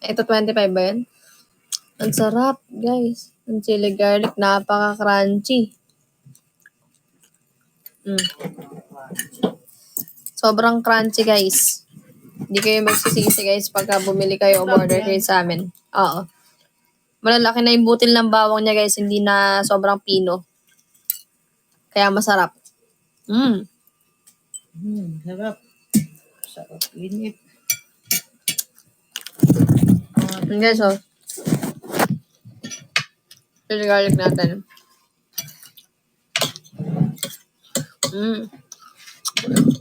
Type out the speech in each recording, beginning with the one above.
Ito 25 ba yan? Ang sarap, guys. Ang chili garlic, napaka-crunchy. Sobrang crunchy, guys. Hindi kayo magsisisi, guys, pagka bumili kayo o order kayo sa amin. Oo. Malalaki na yung butil ng bawang niya, guys. Hindi na sobrang pino. Kaya masarap. Sarap. Sarap. Init. Guys, oh. Chili garlic natin.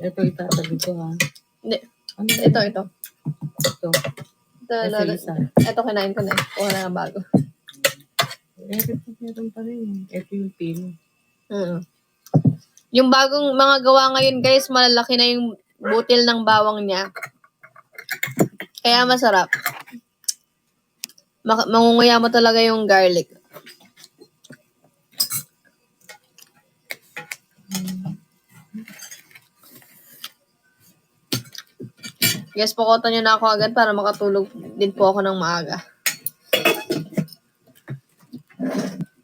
Ito itatabi ko, ha? Hindi. Ano Ito. ito? Isa. Ito kinain ko na. Kuha na ng bago. Meron pa rin. Ito yung pino. Yung bagong mga gawa ngayon, guys, malalaki na yung butil ng bawang niya. Kaya masarap. Mangunguya mo talaga yung garlic. Guys, pukotan nyo na ako agad para makatulog din po ako ng maaga.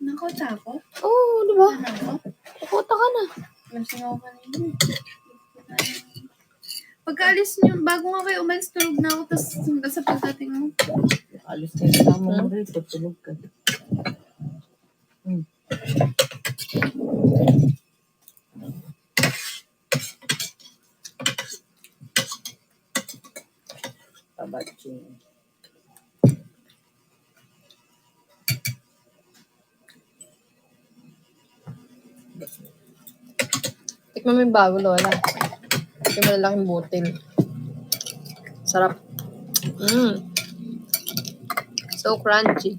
Nakota ako? Oo, di ba? Ano? Pukota ka na. Lasing ako kanina. Pagkaalis niyo, bago nga kayo umalis, tulog na ako, tapos hanggang sa pagdating mo. Alis na yung tama mo rito. Tulog ka. Tabachi. Tikman mo yung bago, Lola. Yung malalaking butil. Sarap. So crunchy.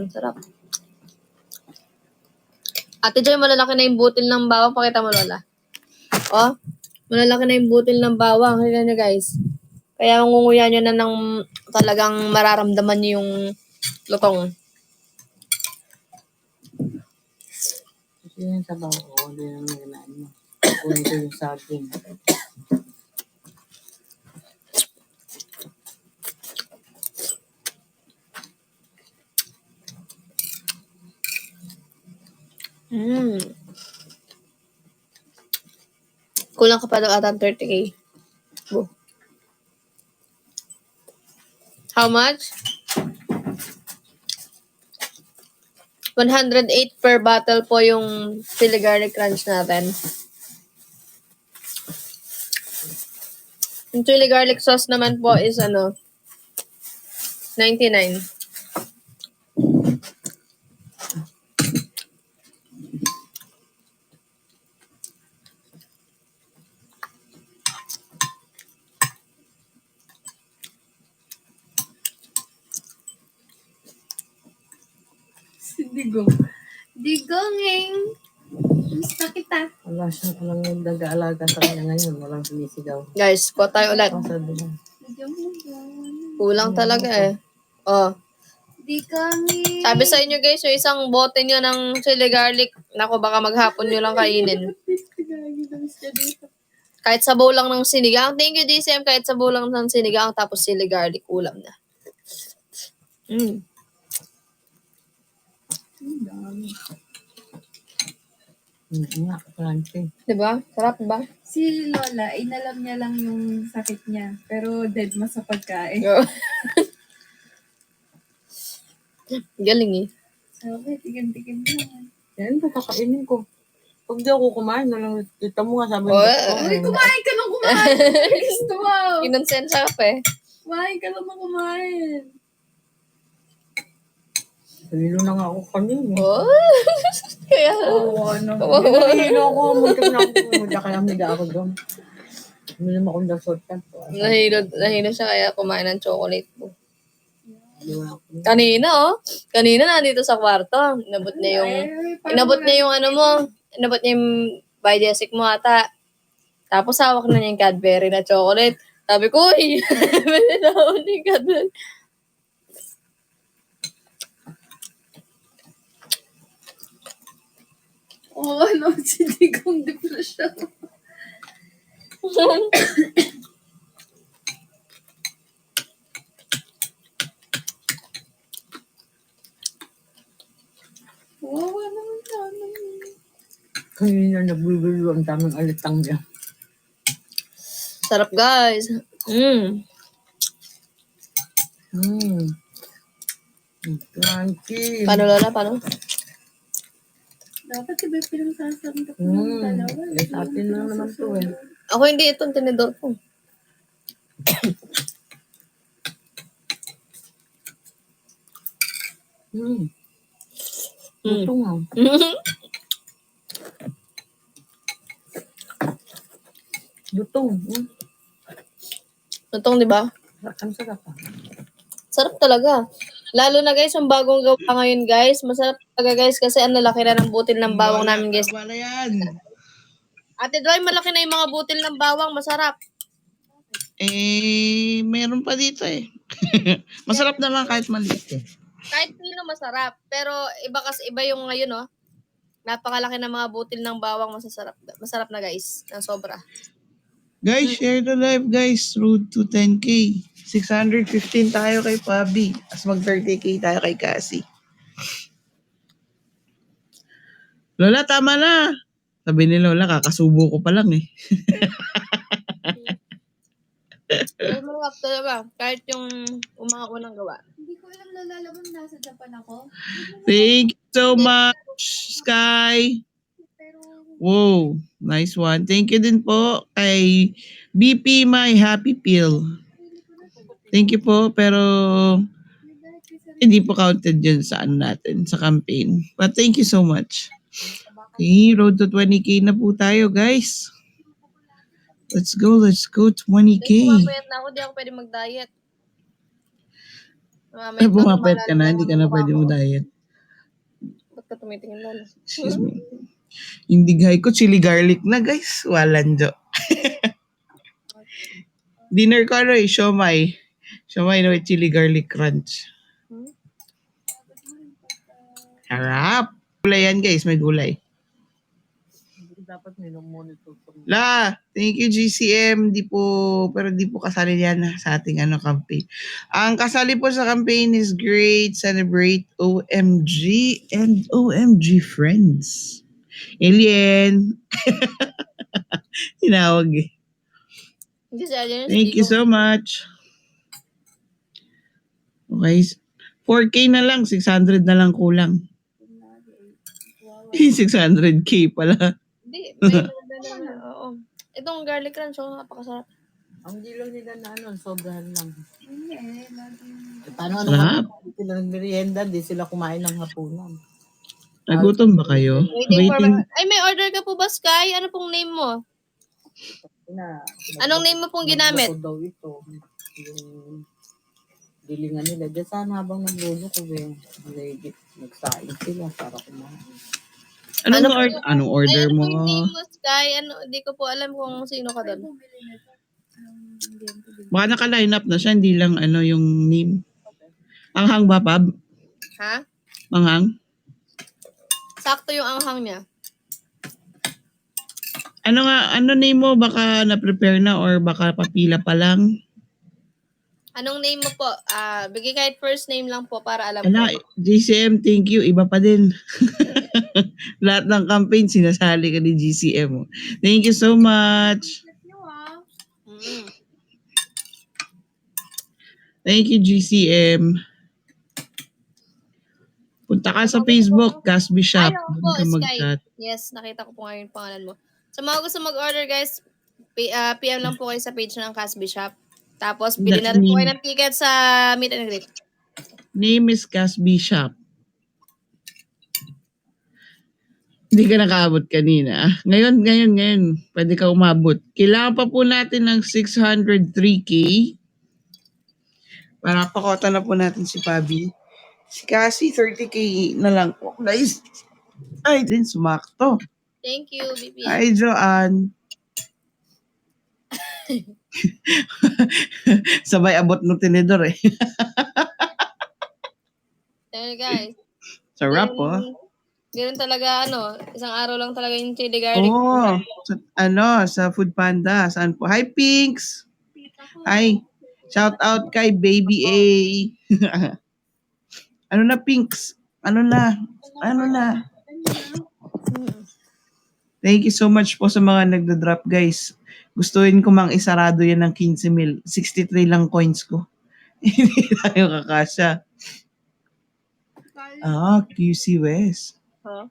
Sarap. Ate Joy, malalaki na yung butil ng bawang. Pakita mo, Lola. Oh, malalaki na yung butil ng bawang. Kaya nyo, guys. Kaya ngunguya nyo na ng talagang mararamdaman nyo yung lutong. Kasi yung sabaw ko, hindi naman ginaan mo. Kung ito yung saging. Kulang ka pa daw ata 30K. Oh. How much? 108 per bottle po yung chili garlic crunch natin. Yung chili garlic sauce naman po is 99. Digonging! Gusto kita. Wala siya palang nag-aalaga sa kanya ngayon. Walang sumisigaw. Guys, kuha tayo ulit. Kulang talaga eh. Oh. Digonging! Sabi sa inyo guys, yung isang bote nyo ng chili garlic, naku baka maghapon nyo lang kainin. Kahit sabaw lang ng sinigang. Thank you DCM, kahit sabaw lang ng sinigang tapos chili garlic, ulam na. Nga, crunchy. Diba? Sarap ba? Si Lola, inalam niya lang yung sakit niya. Pero dead ma sa pagkain. Galing eh. Sabi, tigam-tigam naman. Yan po, kakainin ko. Pag di ako kumain, nalang kita mo nga sabi Oh, Uy, kumain ka nang kumain! Gusto mo! Kinonsensya ka pa eh. Kumain ka naman kumain! Halilo na nga ako kanina. Oh. Kaya, ano? Halilo ako, muntik na ako. Kaya miga ako doon. Hindi naman akong nasultan. nahilo siya kaya kumain ng chocolate po. Kanina nandito sa kwarto. Inabot niya yung Biodesic mo ata. Tapos hawak na niya yung Cadbury na chocolate. Sabi ko, uy, pinahawak niya yung Cadbury. Si Digong depression. Wawa naman sana. Kanina nagbibilo ang daming alitang niya. Sarap, guys. Mmm. Crunchy. Paano, Lola? Paano? Dapat iba yung pinagsasamdak ng dalawa. Eh, sa atin lang naman to eh. Ako hindi. Itong tinidor ko. Ito nga. Lutong. Itong, di ba? Ang sarap ah. Sarap talaga. Lalo na guys, yung bagong gawa ngayon guys. Masarap talaga guys kasi ang lalaki na ng butil ng bawang namin guys. Wala yan. Ate Dway, malaki na yung mga butil ng bawang. Masarap. Eh, meron pa dito eh. Masarap naman kahit maliit eh. Kahit pino masarap. Pero iba kasi iba yung ngayon oh. Napakalaki ng mga butil ng bawang. Masarap na guys. Ng sobra. Guys, share the live guys. Road to 10K. 615 tayo kay Pabi. As mag 30K tayo kay Cassie. Lola, tama na. Sabi ni Lola, kakasubo ko pa lang eh. Pero masarap talaga. Kahit yung mga unang gawa. Hindi ko alam nalalaman nasa Japan ako. Thank you so much, Sky. Pero Wow, nice one. Thank you din po kay BP My Happy Pill. Thank you po, pero hindi po counted yun sa ano natin, sa campaign. But thank you so much. Okay, road to 20K na po tayo, guys. Let's go 20K. Pumapayat na ako, di ako pwede mag-diet. Ay, bumapayat ka na, hindi ka na pwede mo diet. Ba't ka tumitingin Lola? Excuse me. Yung dighay ko, chili garlic na, guys. Walang jo. Dinner ko ano eh, siomay. Siomay na with chili garlic crunch. Harap. Gulay yan, guys. May gulay. Dapat minomonitor ko. La, thank you GCM. Pero di po kasali yan sa ating campaign. Ang kasali po sa campaign is Great Celebrate OMG and OMG Friends. Alien. Tinawag eh. Hindi si Alien. Thank you so much. Okay. 4K na lang. 600 na lang kulang. 600K pala. Hindi. Oo. Itong garlic crunch, oh, napakasarap. Ang dilaw nila na ano, sobrahan lang. hindi eh. Laging Eh, paano Sarap. sila nagmerienda, di sila kumain ng hapunan. Nagutom ba kayo? Waiting. Ay, may order ka po ba, Sky? Ano pong name mo? Anong name mo pong ginamit? Nagluluto daw ito. Yung dilingan nila. Diyan sana habang nagluluto ko eh. Nagsaing sila para kumain. Anong order Ay, ano mo? po yung name mo, Sky? Di ko po alam kung sino ka doon. bumili na ito. Hindi yan bumili. Baka naka-line up na siya, hindi lang yung name. Anghang ba, Pab? Ha? Anghang? Sakto yung anghang niya. Ano name mo? Baka na-prepare na or baka papila pa lang? Anong name mo po? Bigay kahit first name lang po para alam Ala, ko. GCM, thank you. Iba pa din. Lahat ng campaign, sinasali ka ni GCM. Thank you so much. Mm. Thank you, GCM. Punta ka sa Facebook, Casby Shop. Ayaw po, Doon ka Sky. mag-chat. Yes, nakita ko po ngayon yung pangalan mo. Sa mga gusto mag-order, guys, PM lang po kayo sa page ng Casby Shop. Tapos, bili na rin po kayo ng ticket sa meet and greet. Name is Casby Shop. Hindi ka nakaabot kanina. Ngayon. Pwede ka umabot. Kailangan pa po natin ng 603K. Para pakota na po natin si Pabi. Si Cassie, 30K na lang po. Guys, ay din sumakto. Thank you, BB. Hi, Joanne. Sabay abot ng tinidor eh. There, guys. Sarap po. Hindi rin talaga, isang araw lang talaga yung chili garlic. Oo. Sa Food Panda. Saan po? Hi, Pinks! Hi. Shout out kay Baby A. Ano na, Pinks? Ano na? Thank you so much po sa mga nagda-drop, guys. Gustuin ko mang isarado yan ng 15 mil. 63 lang coins ko. Hindi tayo kakasya. QC West. Huh?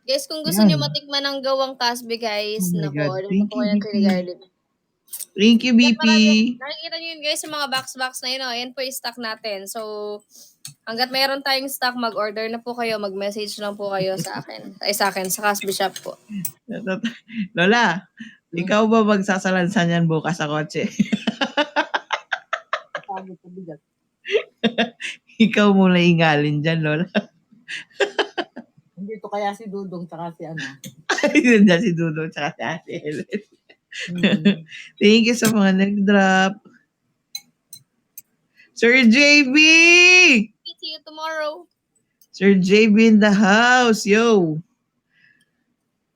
Guys, kung gusto Yan. niyo matikman ng gawang Casby, guys, Oh my God. order Thank po you, kayo ng BP. chili garlic. Thank you, BP. Nakikita niyo yun, guys, sa mga box na yun. Ayan po yung stock natin. So, hanggat mayroon tayong stock, mag-order na po kayo. Mag-message lang po kayo sa akin. Sa Casby Shop po. Lola, ikaw ba magsasalansan yan bukas sa kotse? Sabi ko bigat. Ikaw muna ingalin dyan, Lola. Hindi to kaya si Dudong tsaka si ano. Nandiyan si Dudo tsaka si Ate Helen. Thank you sa mga nag-drop. Sir JB! See you tomorrow. Sir JB in the house. Yo!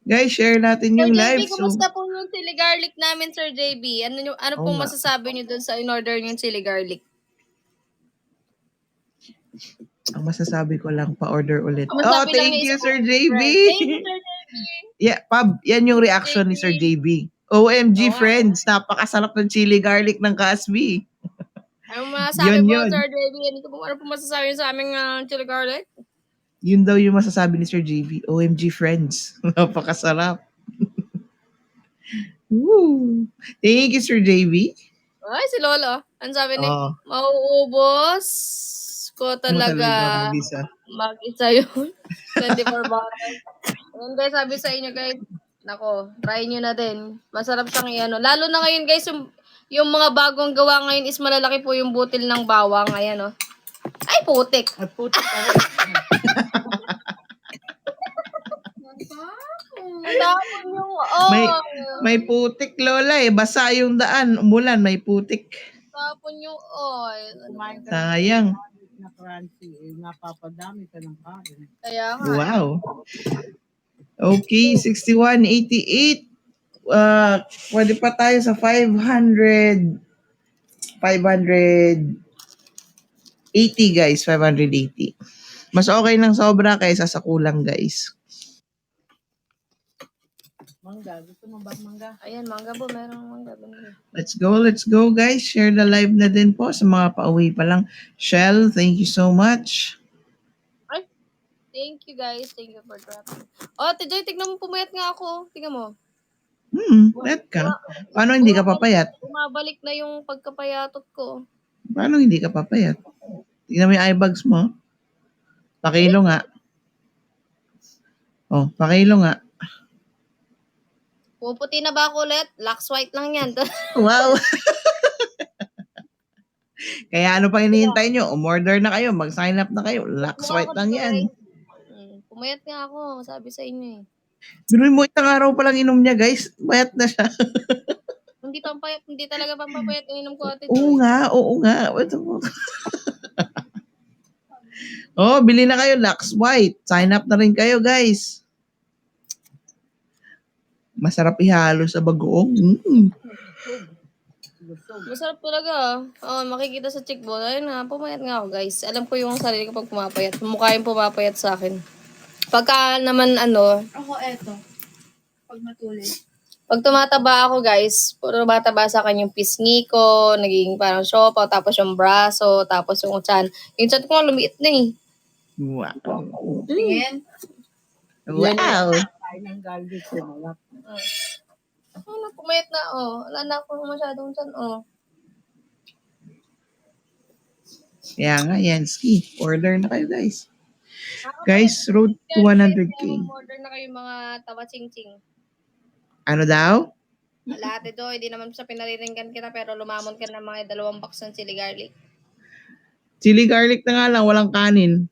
Guys, share natin yung Sir live. JB, kumusta po yung chili garlic namin, Sir JB? Ano Oo pong nga. masasabi niyo dun sa in-order yung chili garlic? Ang masasabi ko lang, pa-order ulit. Ang masabi lang Thank niya you, is, Sir JB! Thank you, Sir JB. Yeah, Pab, yan yung reaction ni Sir JB. OMG, Oo nga. friends, napakasarap ng chili garlic ng Casby. Ano masasabi po, Yun. Sir JB? Ano po masasabi niyo sa aming chili garlic? Yun daw yung masasabi ni Sir JB. OMG, friends. Napakasarap. Woo! Thank you, Sir JB. Ay, si Lolo. Ano sabi ni? Oo. Mauubos ko talaga mag-isa. mag-isa yun. 24 bottles. Ayun guys, sabi sa inyo guys, nako, try nyo na din. Masarap siyang i-ano. Lalo na ngayon guys, yung mga bagong gawa ngayon is malalaki po yung butil ng bawang. Ayan oh. Ay, putik. At puti pa rin. Ang tapon yung, May putik, Lola eh. Basa yung daan. Umulan, may putik. tapon yung oil. Kumain ka Sayang. na crunchy. Napapadami ka ng kain. Kaya nga. Wow. Okay, 6188. Pwede pa tayo sa 500. 580 guys, 580. Mas okay ng sobra kaysa sa kulang guys. Mangga. Gusto mo ba mangga? Ayan, mangga po. Merong mangga. Let's go guys. Share the live na din po sa mga pauwi pa lang. Shell, thank you so much. Thank you guys. Thank you for dropping. Oh, Tijoy, tignan mo, pumayat nga ako. Tignan mo. Payat ka. Paano hindi ka papayat? Bumabalik na yung pagkapayatot ko. Paano hindi ka papayat? Tignan mo yung eye bags mo. Pakilo nga. Oh, pakilo nga. Puputi na ba ako ulit? Lux white lang yan. Wow. Kaya ano pa hinihintay nyo? Umorder na kayo. Mag-sign up na kayo. Lux white lang yan. Pumayat nga ako. Sabi sa inyo eh. Binuhin mo itang araw pa lang inom niya guys. Bayat na siya. Hindi pampayat. Hindi talaga pampapayat ang inom ko ate Oo Joy. nga. Oh, bili na kayo Lux White. Sign up na rin kayo, guys. Masarap ihalo sa bagoong. Masarap talaga. Oh, makikita sa cheekbone. Ayun nga, pumayat nga ako guys. Alam ko yung sarili ko pag pumapayat. Mukha yung pumapayat sa akin. Pagka naman Ako eto. Pag matuloy. pag tumataba ako guys, puro tumataba sa akin yung pisngi ko, naging parang siopaw, tapos yung braso, tapos yung tiyan. Yung tiyan ko lumiit na eh. Wow. Tingin. Wow. Kain ng garlic ko. Malap. Ano, pumayat na Wala na ako masyadong tiyan Kaya nga, Yansky. Order na kayo, guys. Guys, road to 100K. Order na kayo mga tawa ching-ching. Ano daw? Lahat ito, hindi naman sa pinariringgan kita pero lumamon ka ng mga 2 box ng chili garlic. Chili garlic na nga lang, walang kanin.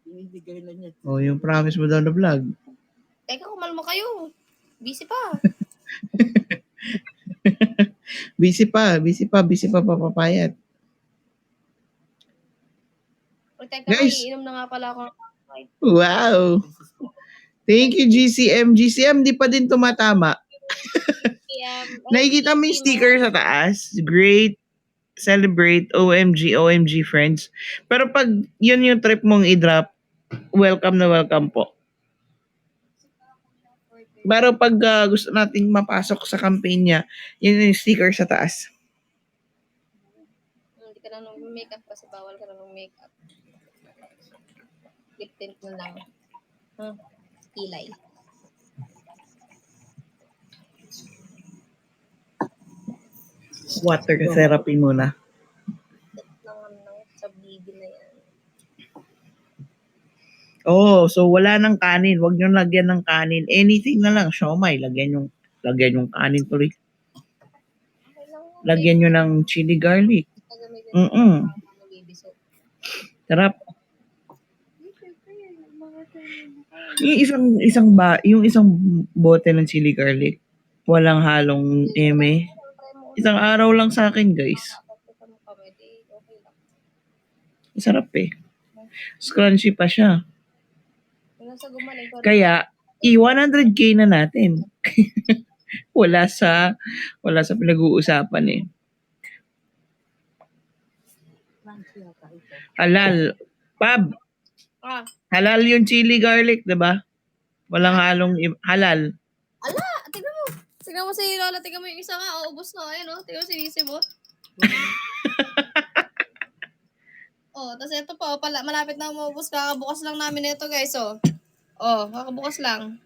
Binibigay lang niya. Oh, yung promise mo daw na vlog. Teka, kumalma kayo. Busy pa. Busy pa papayat. O, teka, Guys. iinom na nga pala ako. Wow. Thank you, GCM. GCM, di pa din tumatama. Nakikita mo yung sticker sa taas. Great, celebrate, OMG, OMG friends. Pero pag yun yung trip mong i-drop, welcome na welcome po. Pero pag gusto nating mapasok sa campaign niya, yun yung sticker sa taas. Hindi ka lang ng makeup kasi bawal ka lang ng makeup. Lip tint mo lang. Kilay. Water therapy muna. Sa bibi na yan. Oh, so wala ng kanin. Huwag nyo lagyan ng kanin. Anything na lang. Siomay, lagyan yung kanin tuloy. Lagyan nyo ng chili garlic. Baby soap. Sarap. Yung isang bote ng chili garlic, walang halong eme. Isang araw lang sa akin, guys. Sarap eh. Crunchy pa siya. Kaya, i-100K na natin. wala sa pinag-uusapan eh. Halal. Pab, halal yung chili garlic, 'di ba? Walang halong halal. Tignan mo. Tignan mo si Lola. Tignan mo yung isa nga. Ubus na. Ayan o. Tignan mo si Lizzie mo. Tapos ito pa. Malapit na umubos. Kakabukas lang namin ito guys. Kakabukas lang.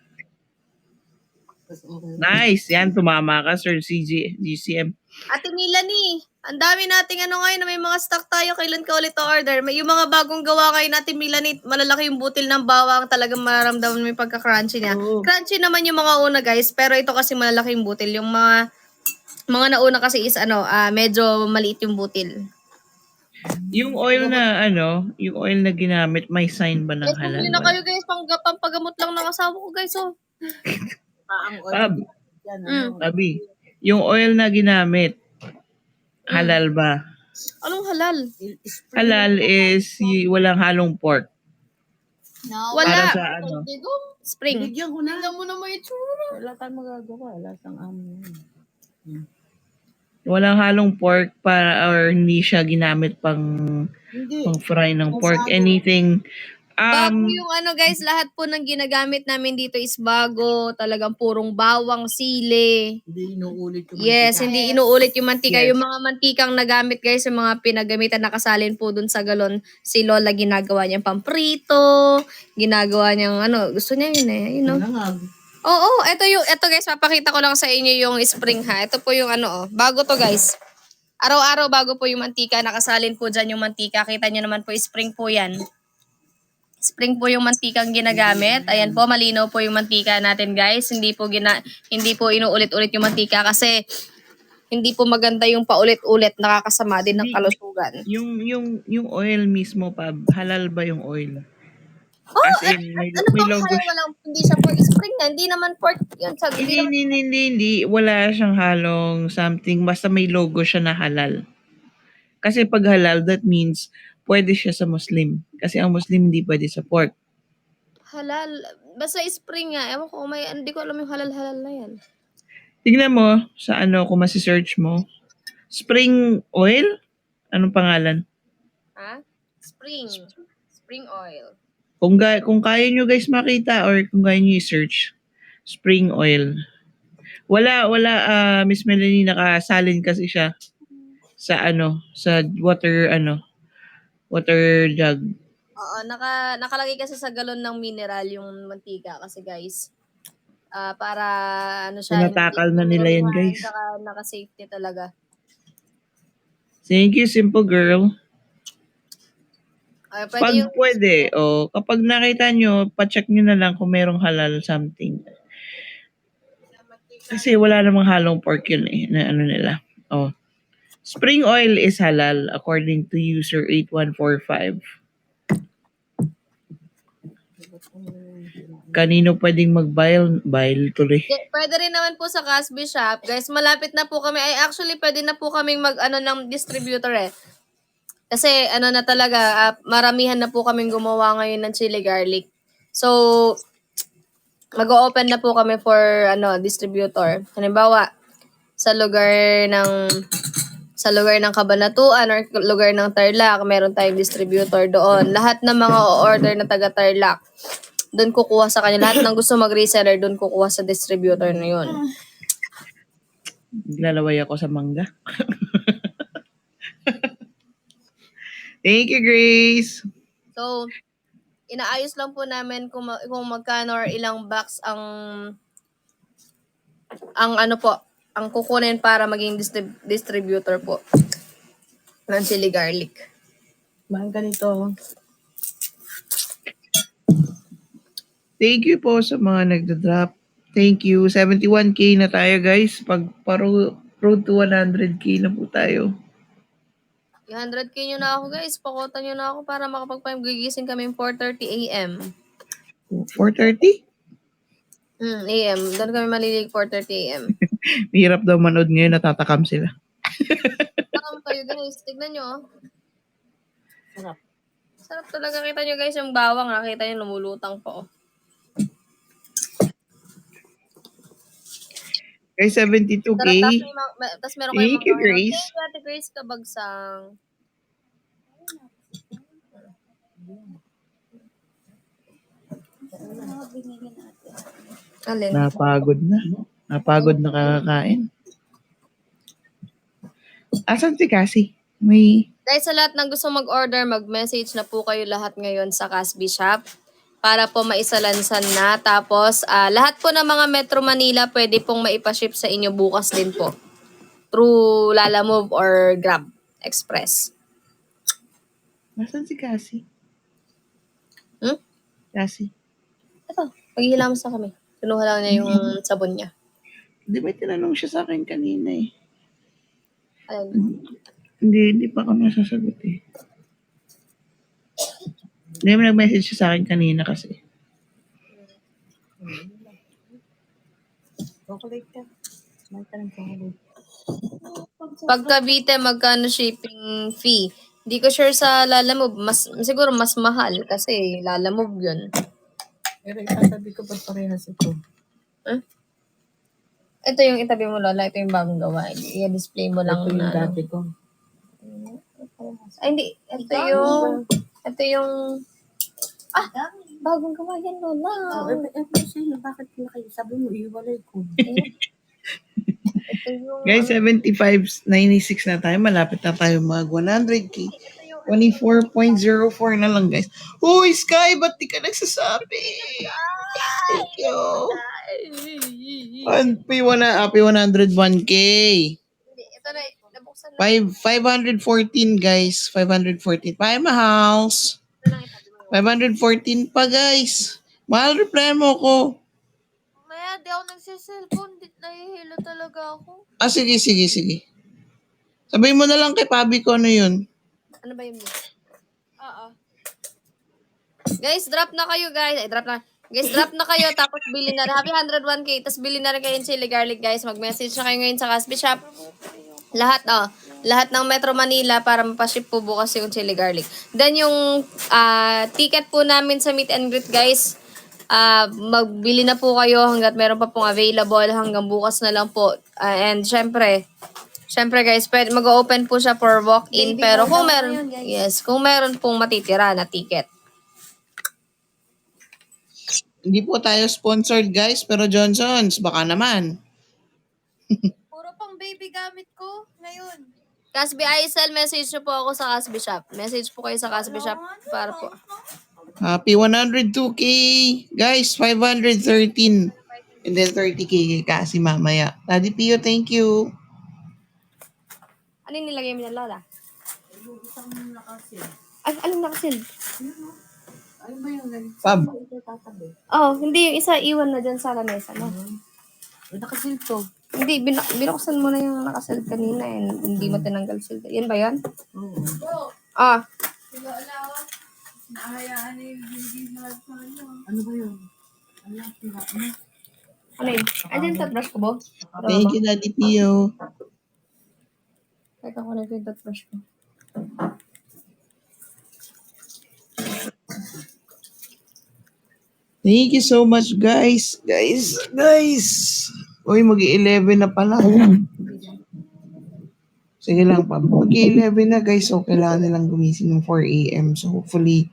Nice. Yan, tumama ka, Sir GCM. Ate Melanie, ang dami nating ngayon na may mga stock tayo. Kailan ka ulit order? Yung mga bagong gawa kayo natin, Melanie, malalaki yung butil ng bawang. Talagang mararamdaman mo yung pagka-crunchy niya. Oo. Crunchy naman yung mga una guys, pero ito kasi malalaki yung butil. Yung mga nauna kasi is medyo maliit yung butil. Yung oil na ginamit, may sign ba ng Yes, halal? bumili na kayo guys, pampagamot lang ng asawa ko guys. Pab, Tabi, yung oil na ginamit, halal ba? Anong halal? Halal is walang halong pork. Wala. Para sa Spring. Binigyan ko na. Tingnan mo naman yung tsura. Wala tayong magagawa. Wala sang amo. Walang halong pork or hindi siya ginamit pang fry ng pork. Anything. Bago yung guys, lahat po ng ginagamit namin dito is bago. Talagang purong bawang, sili. Hindi inuulit yung Yes, hindi inuulit yung mantika. Yes. Yung mga mantikang nagamit guys, yung mga pinagamitan nakasalin po dun sa galon. Si Lola ginagawa niyang pamprito, ginagawa niyang gusto niya yun eh. You know? Oo, ito guys, papakita ko lang sa inyo yung spring ha. Ito po yung bago to guys. Araw-araw bago po yung mantika, nakasalin po dyan yung mantika. Kita niyo naman po, spring po yan. Spring po yung mantikang ginagamit. Ayan po, malinaw po yung mantika natin guys. Hindi po inuulit-ulit yung mantika kasi hindi po maganda yung paulit-ulit, nakakasama din ng kalusugan. Yung oil mismo, Pab, halal ba yung oil? As in, may bang logo halal? Hindi siya pork spring na. Hindi naman pork yun. Hindi. Wala siyang halong something. Basta may logo siya na halal. Kasi pag halal, that means pwede siya sa Muslim. Kasi ang Muslim hindi pwede sa pork. Halal. Basta spring nga. Ewan ko, hindi ko alam yung halal-halal na yan. Tignan mo sa kung masi-search mo. Spring oil? Anong pangalan? Ha? Spring. Spring oil. Kung kaya nyo guys makita or kung kaya nyo i-search, spring oil. Wala, Miss Melanie, nakasalin kasi siya sa sa water jug. Oo, nakalagay kasi sa galon ng mineral yung mantika kasi guys. Para siya. Tinatakal na nila yan guys. Saka naka-safety talaga. Thank you, simple girl. Pwede kapag nakita nyo, pacheck nyo na lang kung merong halal something. Kasi wala namang halong pork yun na nila. Spring oil is halal according to user 8145. Kanino pwedeng mag-bile tuloy? Pwede rin naman po sa Casby Shop. Guys, malapit na po kami. Actually, pwede na po kaming ng distributor eh. Kasi ano na talaga, maramihan na po kaming gumawa ngayon ng chili garlic. So, mag-o-open na po kami for distributor. Halimbawa, sa lugar ng Cabanatuan or lugar ng Tarlac, meron tayong distributor doon. Lahat ng mga o-order na taga Tarlac, doon kukuha sa kanya. Lahat ng gusto mag-reseller, doon kukuha sa distributor na yun. Naglalaway ako sa mangga. Thank you, Grace. So, inaayos lang po namin kung magkano or ilang box ang ang kukunin para maging distributor po ng chili garlic. Mahal ganito. Thank you po sa mga nagda-drop. Thank you. 71K na tayo, guys. Road to 100K na po tayo. 100K nyo na ako guys, pakutan nyo na ako para makapagpagigising kami 4:30 a.m. 4:30? AM. Doon kami malilig 4:30 a.m. Mahirap daw manood ngayon, natatakam sila. Takam kayo guys, tignan nyo. Sarap. Sarap talaga, kita nyo guys yung bawang, nakita nyo lumulutang po. Guys, 72K. Tapos meron kayong Thank you, Grace. Thank you, Ate Grace Kabagsang. Alin? Napagod na kakakain. Asan si Cassie? May... Guys, sa lahat ng gusto mag-order, mag-message na po kayo lahat ngayon sa Casby Shop para po maisalansan na. Tapos, lahat po ng mga Metro Manila pwede pong maipaship sa inyo bukas din po. Through Lalamove or Grab Express. Asan si Cassie? Cassie? Ito, paghihilamos na kami. Kinuha lang niya yung sabon niya. Di ba tinanong siya sa akin kanina eh? Alin? Hindi pa ako nasasagot eh. Hindi mo nag-message siya sa akin kanina kasi. Chocolate ka. Mahal ka ng chocolate. Pag Cavite, magkano shipping fee? Hindi ko sure sa Lalamove. Siguro mas mahal kasi Lalamove yun. Pero isasabi ko ba't parehas ito? Ito yung itabi mo, Lola. Ito yung bagong gawa. I-display mo lang Ito yung na. dati ko. Ay, hindi. Ito yung... bagong gawa yan, Lola. Sino? Bakit sabi mo, iwalay ko? Ito yung... Guys, 75, 96 na tayo. Malapit na tayo mag 100K. 24.04 na lang, guys. Uy, Sky, ba't di ka nagsasabi? Thank you. Happy 101K. Hindi, ito na. Nabuksan na. 514, guys. 514. Bye, my house. 514 pa, guys. Mahal, reply mo ko. Maya, di ako nagsiselfone. Nahihilo talaga ako. Sige. Sabihin mo na lang kay Pabi ko ano yun. Ano ba yun? Oo. Guys, drop na kayo, guys. Ay, drop na. Guys, drop na kayo. Tapos bili na rin. Happy 101K. Tapos bili na rin kayo yung chili garlic, guys. Mag-message na kayo ngayon sa Casby Shop. Lahat ng Metro Manila para mapaship po bukas yung chili garlic. Then yung ticket po namin sa meet and greet, guys. Magbili na po kayo hanggat meron pa pong available hanggang bukas na lang po. And syempre guys, mag-open po siya for walk-in. Pero kung meron pong matitira na ticket. Hindi po tayo sponsored, guys. Pero Johnson's, baka naman. Puro pang baby gamit ko ngayon. Casby ISL, message nyo po ako sa Casby Shop. Message po kayo sa Casby Shop para po. Happy 102K. Guys, 513. And then 30K kasi mamaya. Daddy Pio, thank you. Ano yung nilagay mo na, Lola? Yung isang nakasil. Ay, anong nakasil? Ay ba yung Pab. ito tatabi? Oh, hindi. Yung isa iwan na dyan sa lamesa, no? Nakasil to. Hindi, binuksan mo na yung nakasil kanina and hindi mo tinanggal silda. Yan ba yan? Oo. Ah, Nahayaan na yung binigay na sa ano. Ano ba yun? Ano? ano yun? Andyan toothbrush ko, Bo? Thank you, Daddy Pio. Kahit ako na yung toothbrush ko. Thank you so much, guys. Guys. Uy, mag-11 na pala. Sige lang pa. Mag-11 na, guys. So, kailangan nilang gumising ng 4 a.m. So, hopefully,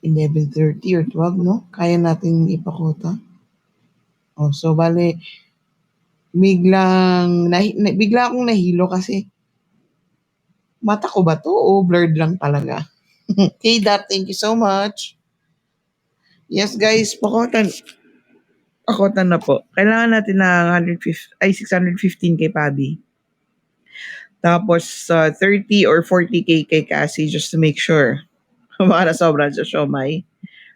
11:30 or 12, no? Kaya natin ipakota. Oh, so, bale, bigla akong nahilo kasi mata ko ba to o blurred lang talaga? Okay, Dot, thank you so much. Yes, guys, pakotan na po. Kailangan natin ng 615 kay Pabi. Tapos 30 or 40k kay Cassie just to make sure. Baka na sobrang sa siomay.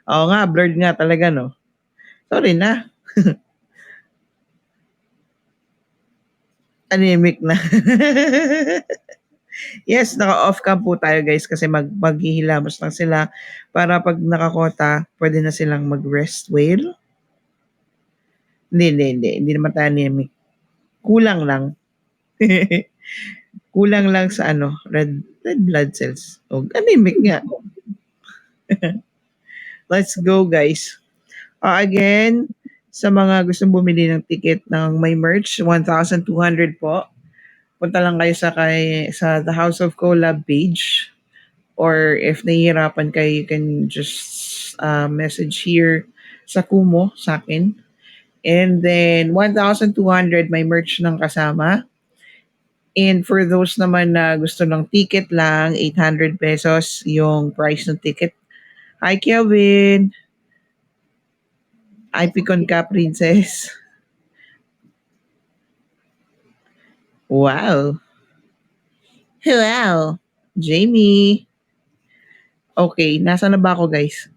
Oo nga, blurred nga talaga, no? Sorry na. Anemic na. Yes, naka-off cam po tayo, guys, kasi maghihilamos lang sila para pag nakakota, pwede na silang mag-rest well. Hindi naman tayo anemic. Kulang lang. Kulang lang sa red blood cells. O, anemic nga. Let's go, guys. Again, sa mga gustong bumili ng ticket ng may merch, 1,200 po. Punta lang kayo sa The House of Collab page. Or if nahihirapan kayo, you can just message here sa Kumu, sa akin. And then, 1,200 may merch ng kasama. And for those naman na gusto ng ticket lang, 800 pesos yung price ng ticket. Hi, Kelvin. Ipicon ka, princess. Wow. Wow. Jamie. Okay, nasa na ba ako, guys?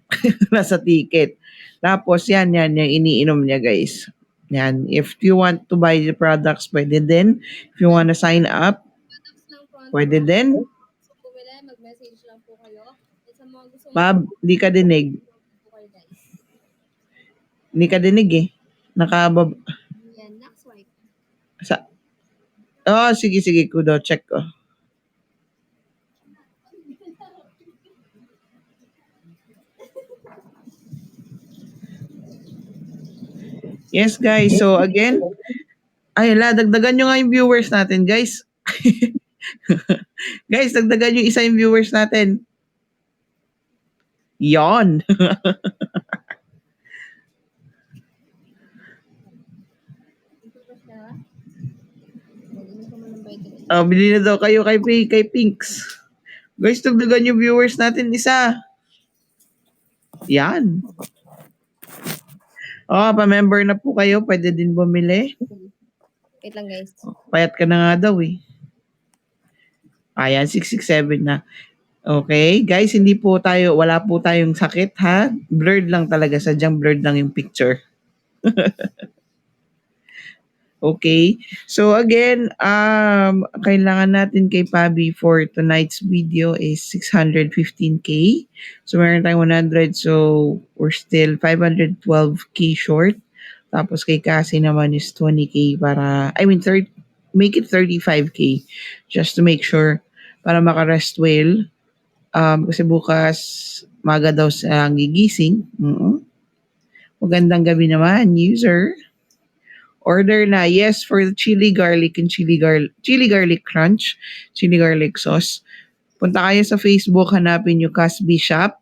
Nasa ticket. Tapos, yan, yung iniinom niya, guys. Yan. If you want to buy the products, pwede din. If you want to sign up, pwede din. Mag-message lang po kayo. Sa mga gusto Pab, di ka dinig. Hindi ka dinig eh. Nakabab... yan, next wipe. Sige, kudo. Check ko. Yes, guys. So, again, dagdagan nyo nga yung viewers natin, guys. Guys, dagdagan yung isa yung viewers natin. Yon. Bili na daw kayo kay Pinks. Guys, dagdagan yung viewers natin isa. Yan. Pa-member na po kayo. Pwede din bumili. Wait lang, guys. Payat ka na nga daw eh. Ayan, 667 na. Okay, guys, wala po tayong sakit, ha? Blurred lang talaga, sadyang blurred lang yung picture. Okay, so again, kailangan natin kay Pabi for tonight's video is 615k. So meron tayong 100, so we're still 512k short. Tapos kay Cassie naman is 20k make it 35k just to make sure para maka-rest well. Kasi bukas maga daw silang gigising. Magandang gabi naman, user. Order na. Yes, for the chili garlic and chili garlic crunch, chili garlic sauce. Punta kayo sa Facebook, hanapin yung Casby Shop.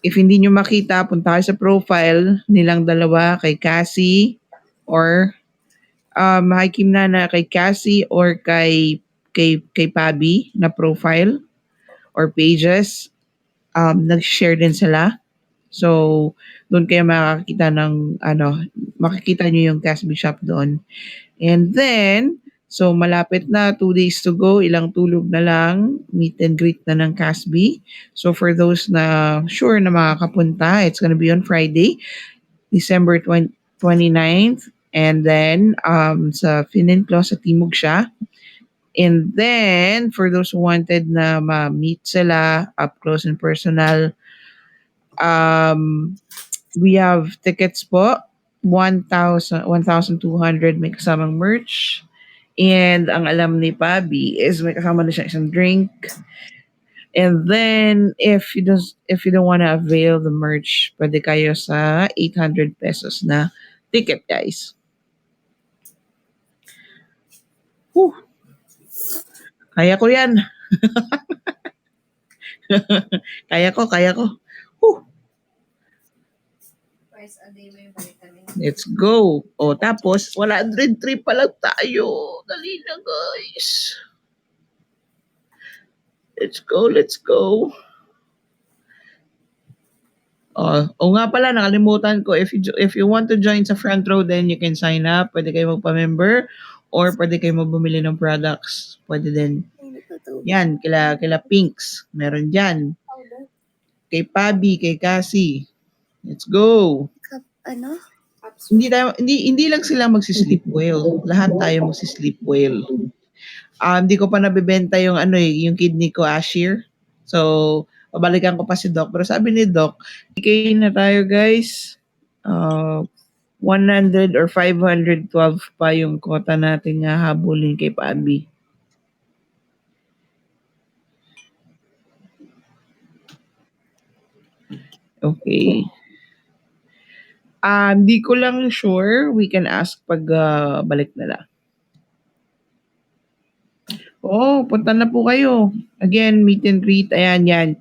If hindi nyo makita, punta kayo sa profile nilang dalawa, kay Cassie or hi Kim Nana, kay Cassie or kay Pabi na profile or pages. Nag-share din sila. So, doon kayo makakita makikita nyo yung Casby Shop doon. And then, so malapit na, 2 days to go, ilang tulog na lang, meet and greet na ng Casby. So, for those na sure na makakapunta, it's gonna be on Friday, December 29th. And then, sa Finenclo, sa Timog siya. And then, for those who wanted na ma-meet sila up close and personal, we have tickets po, 1,200 may kasamang merch. And ang alam ni Pabi is may kasama na siya isang drink. And then, if you don't want to avail the merch, pwede kayo sa 800 pesos na ticket, guys. Whew. Kaya ko yan. Kaya ko. Whew. Twice a day mo yung vitamin. Let's go. O, tapos, 103 pa lang tayo. Dali na, guys. Let's go. Nga pala, nakalimutan ko. If you want to join sa front row, then you can sign up. Pwede kayo magpa-member or pwede kayo bumili ng products. Pwede din. Yan, kila Pinks. Meron dyan. Kay Pabi, kay Cassie. Let's go. Ano? Hindi lang sila magsi-sleep well. Lahat tayo magsi-sleep well. Hindi ko pa nabebenta yung yung kidney ko, Ashir. So, babalikan ko pa si Doc. Pero sabi ni Doc, ikay na tayo, guys. 100 or 512 pa yung quota natin nga habulin kay Pabi. Okay. Hindi ko lang sure. We can ask pag balik nila. Punta na po kayo. Again, meet and greet. Ayan, yan.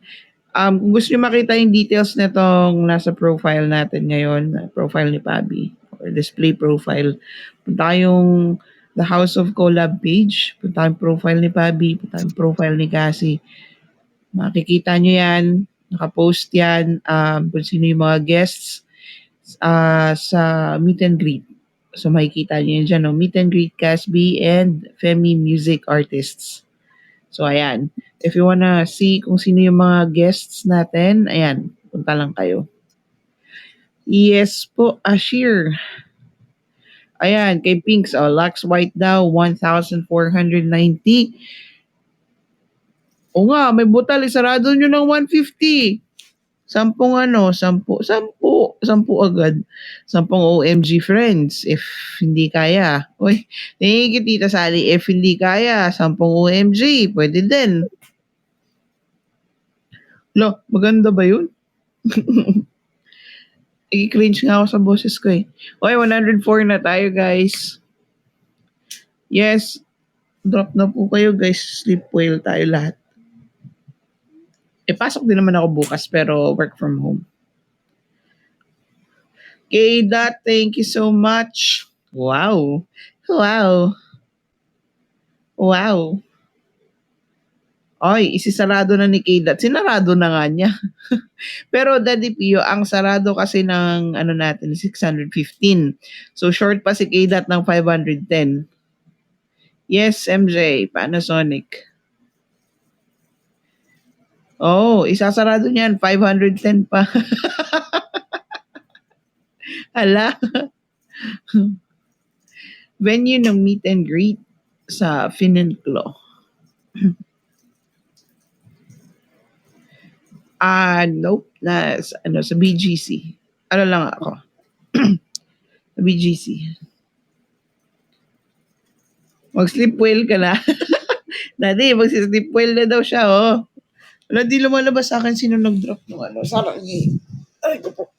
Kung gusto nyo makita yung details nitong nasa profile natin ngayon, profile ni Pabi, or display profile, punta kayong The House of Collab page, punta kayong profile ni Pabi, punta kayong profile ni Cassie. Makikita nyo yan, nakapost yan, kung sino yung mga guests sa meet and greet. So makikita nyo yan dyan, no? Meet and greet Casby and Femi music artists. So ayan, if you wanna see kung sino yung mga guests natin, ayan, punta lang kayo. Yes po, Ashir. Ayan, kay Pinks, Lux White daw, 1,490. O nga, may butal, isarado nyo ng 150. 10 agad. 10 OMG friends. If hindi kaya. Uy, thank you, Tita Sally. If hindi kaya, 10 OMG. Pwede din. Lo, maganda ba yun? I-cringe nga ako sa boses ko eh. Okay, 104 na tayo, guys. Yes, drop na po kayo, guys. Sleep well tayo lahat. Pasok din naman ako bukas, pero work from home. Okay, Dot, thank you so much. Wow. Oy, isisarado na ni K-Dot. Sinarado na nga niya. Pero Daddy Pio, ang sarado kasi ng natin, 615. So short pa si K-Dot ng 510. Yes, MJ, Panasonic. Isasarado niyan, 510 pa. Hala. Venue ng meet and greet sa Financlo. Nope. Sa BGC. Lang ako. Sa BGC. Mag-sleep well ka na. Daddy, mag-sleep well na daw siya, Wala, di lumalabas sa akin sino nag-drop ng Sarang Ay, ko po.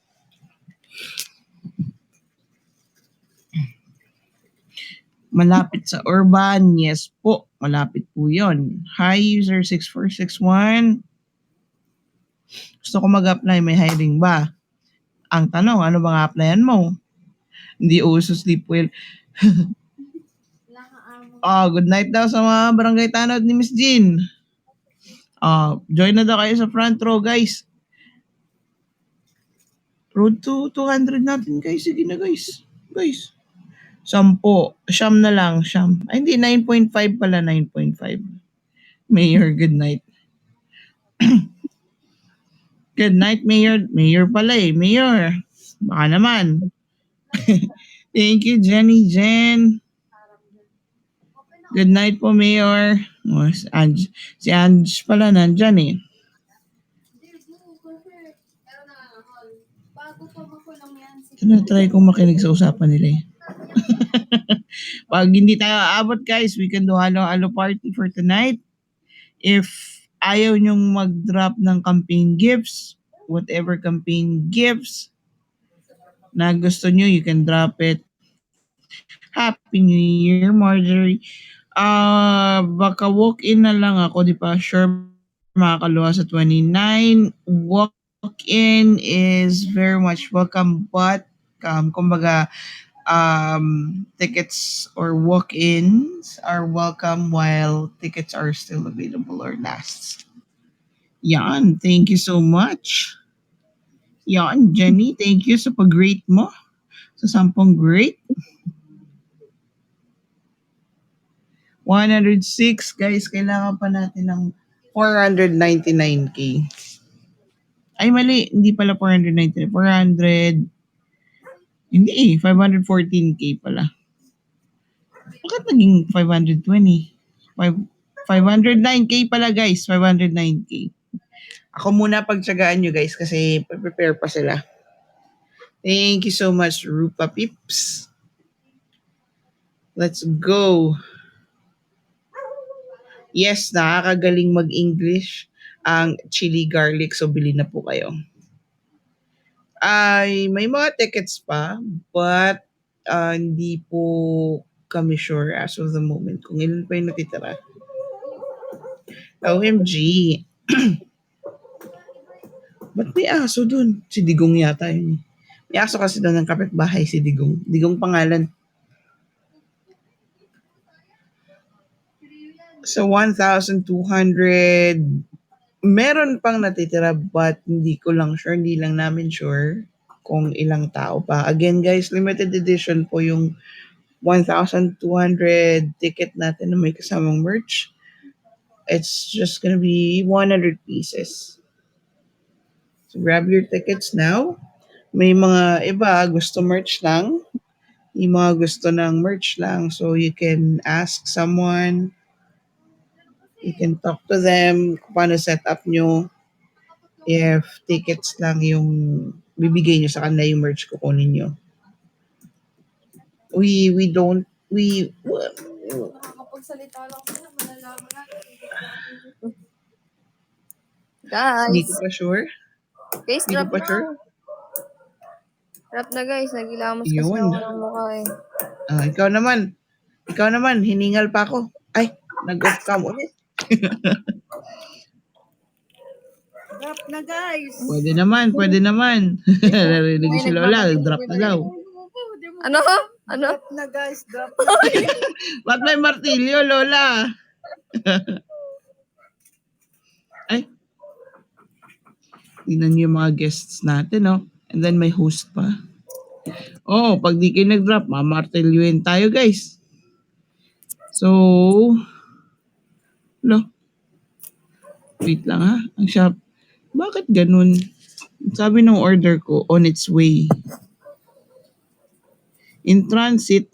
Malapit sa Urban. Yes po. Malapit po yun. Hi, user 6461. Gusto ko mag-apply. May hiring ba? Ang tanong, ano bang applyan mo? Hindi uso sleep well. Good night daw sa mga barangay tanod ni Miss Jean. Join na daw kayo sa front row, guys. Road to 200 natin, guys. Sige na, guys. 10. Siyam na lang, siyam. Ay, hindi. 9.5 pala, 9.5. Mayor, good night. Good night, Mayor. Mayor pala eh. Mayor. Baka naman. Thank you, Jenny Jen. Good night po, Mayor. Si Ange pala nandyan eh. Try kong makinig sa usapan nila eh. Pag hindi tayo aabot, guys, we can do halo-halo party for tonight. If ayaw nyong mag-drop ng campaign gifts, whatever campaign gifts na gusto nyo, you can drop it. Happy New Year, Marjorie. Baka walk-in na lang ako, di pa sure makakaluha sa 29. Walk-in is very much welcome, but kumbaga, tickets or walk-ins are welcome while tickets are still available or lasts. Yan, thank you so much. Yan, Jenny, thank you sa pag-rate mo. Sa 10 grade. 106, guys, kailangan pa natin ng 499k. Ay, mali. Hindi pala 499. 400. Hindi 514k pala. Bakit naging 520? 509k pala, guys. 509k. Ako muna pagtsagaan nyo, guys, kasi prepare pa sila. Thank you so much, Rupa Pips. Let's go. Yes, nakakagaling mag-English ang chili garlic, so bili na po kayo. Ay, may mga tickets pa, but hindi po kami sure as of the moment kung ilan pa yung natitira. OMG. Ba't may aso dun? Si Digong yata yun. May aso kasi doon ng kapitbahay, si Digong. Digong pangalan. So 1,200. Meron pang natitira but hindi ko lang sure, hindi lang namin sure kung ilang tao pa. Again guys, limited edition po yung 1,200 ticket natin na may kasamang merch. It's just gonna be 100 pieces. So grab your tickets now. May mga iba gusto merch lang. Yung mga gusto ng merch lang. So you can ask someone. You can talk to them kung paano set up nyo. If tickets lang yung bibigay nyo sa kanila, yung merch kukunin nyo. We Nakakapagsalita lang sila, malalaman natin. hindi Guys, ko pa sure. guys, Hindi ko drop pa na. sure. Drop na guys, nagilamos kasi Yun. ako ng mukha eh. Ikaw naman, hiningal pa ako. Ay, nag-off cam ulit. Drop na guys! Pwede naman. Narinig ko si Lola, drop na daw. Ano? Ano? Drop na guys! Drop na! Ba't may martilyo, Lola? Ay. Tingnan niyo yung mga guests natin, no? And then may host pa. Oh, pag di kayo nag-drop, mamartilyuin tayo, guys. So, wait lang ha. Ang shop. Bakit ganun? Sabi ng order ko, on its way. In transit,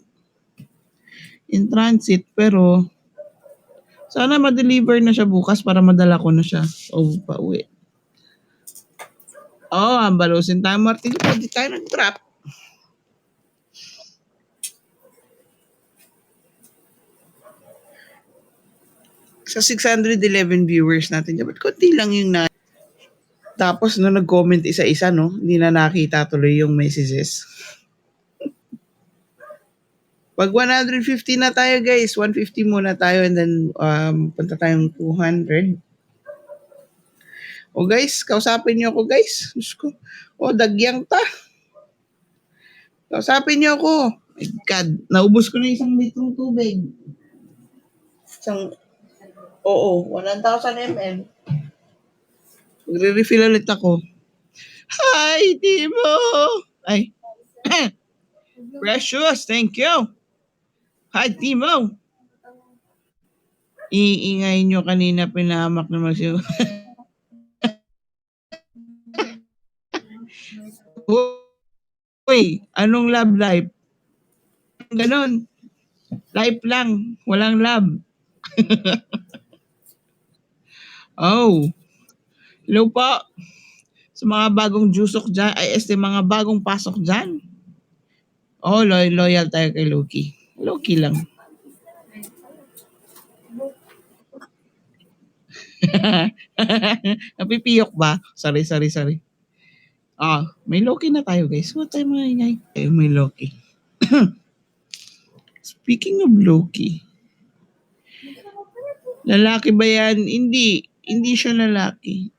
pero sana ma-deliver na siya bukas para madala ko na siya. O, pauwi. Oh, ambalusin tayo, martilyo. Pwede tayo nag-drop. Sa 611 viewers natin, ba't konti lang yung na... Tapos no nag-comment isa-isa, no, hindi na nakita tuloy yung messages. Pag 150 na tayo guys, 150 muna tayo and then punta tayong 200. O guys, kausapin niyo ako guys. Diyos ko. O, dagyang ta. Kausapin niyo ako. My God, naubos ko na 1 litrong tubig. Oo, 1,000 ml. Magre-refill ulit ako. Hi, Timo! Ay. Precious, thank you. Hi, Timo. Iingay nyo kanina, pinahamak na magsiyo. Uy, anong love life? Ganon. Life lang, walang love. Oh. Hello po. Sa mga bagong jusok dyan, mga bagong pasok dyan. Oh, loyal tayo kay Loki. Loki lang. Napipiyok ba? Sorry. May Loki na tayo guys. Huwag tayo maingay. May Loki. Speaking of Loki, lalaki ba yan? Hindi. Hindi siya lalaki.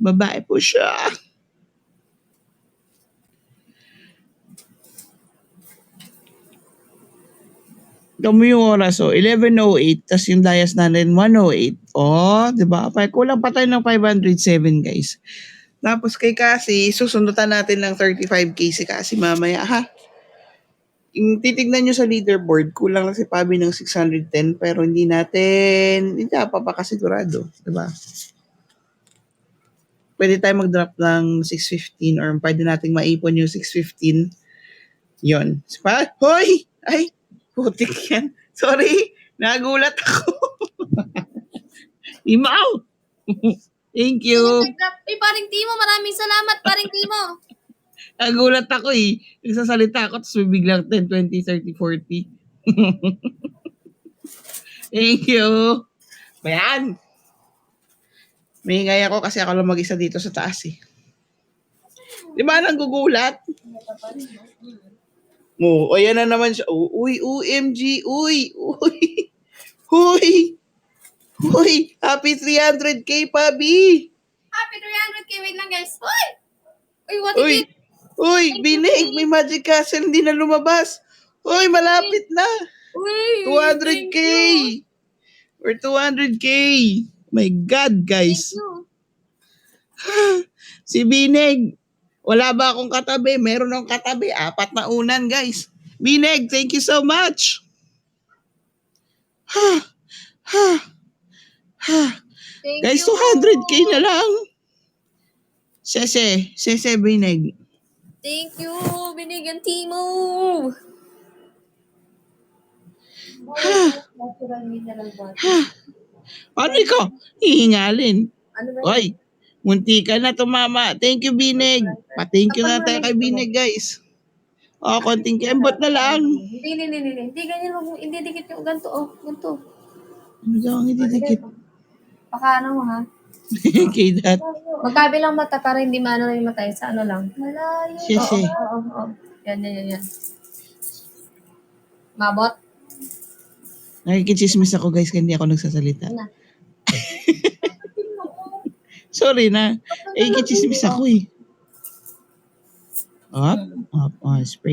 Babae po siya. Kamo yung oras, 11:08, tas yung Dias natin 1:08. Di ba? Kulang pa tayo ng 507, guys. Tapos kay Cassie, susundutan natin ng 35K si Cassie mamaya, ha? Yung titignan nyo sa leaderboard, kulang lang si Pabi ng 610, pero hindi pa pakasigurado, di ba? Pwede tayo mag-drop ng 615 or pwede nating maipon yung 615. Yun. Hoy! Ay! Putik yan. Sorry, nagulat ako. Imaw! Thank you. Paring Timo, maraming salamat, paring Timo. Nagulat ako eh. Nagsasalita ako, tapos may biglang 10, 20, 30, 40. Thank you. Bayan. May ingay ako kasi ako lang mag-isa dito sa taas eh. Di ba nanggugulat? Ayan na naman siya. Uy, OMG, uy. Happy 300K, Pabi. Happy 300K, wait lang guys. Uy, what is it? Uy, Binig, may Magic Castle, hindi na lumabas. Uy, malapit na. Uy, 200K. Or 200K. My God, guys. Si Binig, wala ba akong katabi? Meron akong katabi. 4 na unan, guys. Binig, thank you so much. Thank Guys, you. 200K na lang. Sese, Binig. Thank you, binigyan Timo. Ano ikaw? Hihingalin. Ano ba? Oy, munti ka na tumama. Thank you, Binig. Pa-thank you na tayo kay Binig, guys. Konting kembot na lang. Hindi ganyan mo. Hindi dikit yung ganito. Ganito. Ano daw ang ididikit? Baka ano mo ha? Kay that. Magkabilang mata para hindi maano na yung mata. Sa ano lang. Malayo. Sese. Oo. Yan. Mabot? Nakikichismis ako, guys, kaya hindi ako nagsasalita. Na. Sorry na. Nakikichismis ako eh.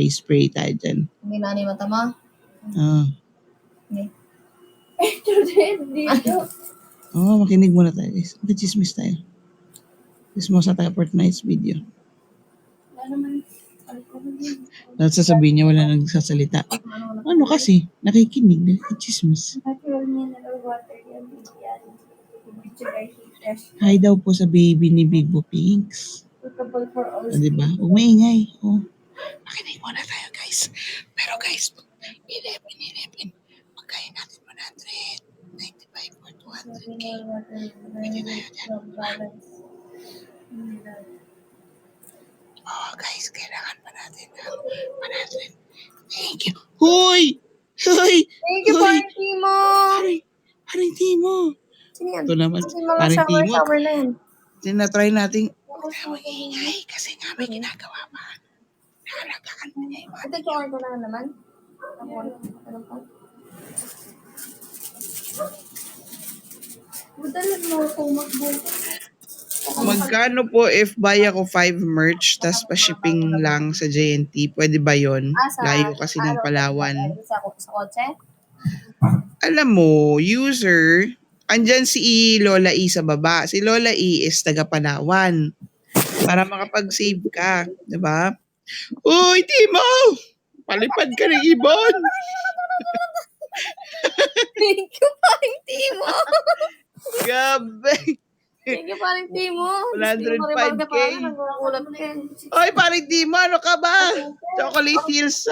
Spray tayo dyan. Hindi na yung mata mo? Hindi. Makinig muna tayo, guys. Nakichismis tayo. Chismosa tayo for tonight's video. Dapat sasabihin niya wala nang nagsasalita. Ano kasi? Nakikinig. Nakichismis. Hi daw po sa baby ni Big Bo Pinks. Diba? Huwag maingay. Makinig muna tayo, guys. Pero guys, 11. Magkaya natin 195 or 200K. Pwede tayo dyan. Guys, kailangan pa natin ng 100. Thank you. Hoy! Thank you, paring Timo. Paring Timo. Sino yan? Ito naman. Kasi mga Paring Timo. shower na yan. Tinatry natin. Huwag tayo mag-iingay kasi nga may ginagawa pa. Nakalagaan pa niya yung mga. Ito, shower ko na naman. Ano pa? Madalag mo ako magbuka. Magkano po if buy ako 5 merch tas pa-shipping lang sa JNT? Pwede ba yon? Layo kasi ng Palawan. Sa kotse? Alam mo, user, andyan si Lola E sa baba. Si Lola E is taga Palawan. Para makapag-save ka. Diba? Uy, Timo! Palipad ka ng ibon! Thank you, paring Timo. Gabi! Thank you, paring Timo. 105K. Nagulat ka. Oy, paring Timo, ano ka ba? Chocolate Hills.